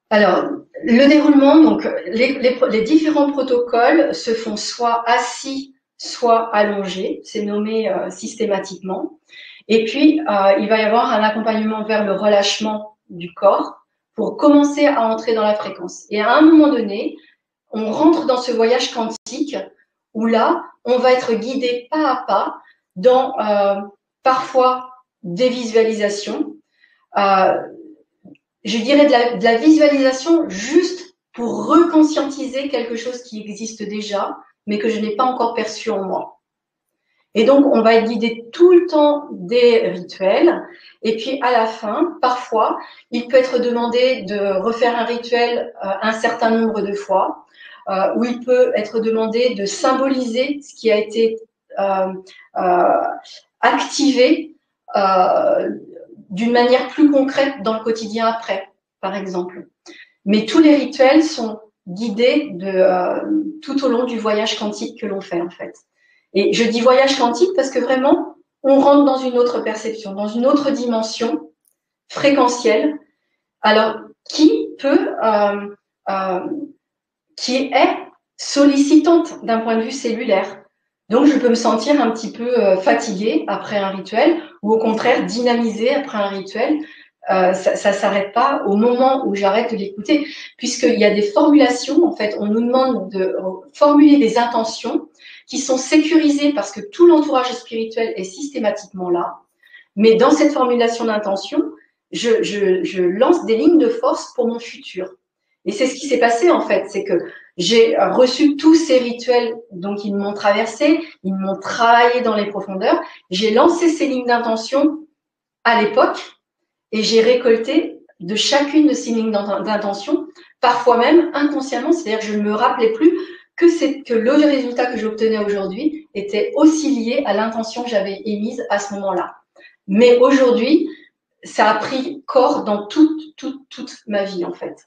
Alors, le déroulement, donc les différents protocoles se font soit assis, soit allongés. C'est nommé systématiquement. Et puis, il va y avoir un accompagnement vers le relâchement du corps pour commencer à entrer dans la fréquence. Et à un moment donné, on rentre dans ce voyage quantique où là, on va être guidé pas à pas dans parfois des visualisations, euh, je dirais de la visualisation juste pour reconscientiser quelque chose qui existe déjà, mais que je n'ai pas encore perçu en moi. Et donc, on va être guidé tout le temps des rituels. Et puis, à la fin, parfois, il peut être demandé de refaire un rituel un certain nombre de fois, ou il peut être demandé de symboliser ce qui a été euh, euh, activé d'une manière plus concrète dans le quotidien après, par exemple. Mais tous les rituels sont guidés tout au long du voyage quantique que l'on fait, en fait. Et je dis voyage quantique parce que vraiment, on rentre dans une autre perception, dans une autre dimension fréquentielle, alors euh, qui est sollicitante d'un point de vue cellulaire. Donc, je peux me sentir un petit peu fatiguée après un rituel ou au contraire dynamisée après un rituel. Ça s'arrête pas au moment où j'arrête de l'écouter, puisqu'il y a des formulations. En fait, on nous demande de formuler des intentions qui sont sécurisées parce que tout l'entourage spirituel est systématiquement là. Mais dans cette formulation d'intention, je lance des lignes de force pour mon futur. Et c'est ce qui s'est passé en fait, c'est que j'ai reçu tous ces rituels, donc ils m'ont traversé, ils m'ont travaillé dans les profondeurs. J'ai lancé ces lignes d'intention à l'époque et j'ai récolté de chacune de ces lignes d'intention, parfois même inconsciemment, c'est-à-dire que je ne me rappelais plus que le résultat que j'obtenais aujourd'hui était aussi lié à l'intention que j'avais émise à ce moment-là. Mais aujourd'hui, ça a pris corps dans toute ma vie, en fait.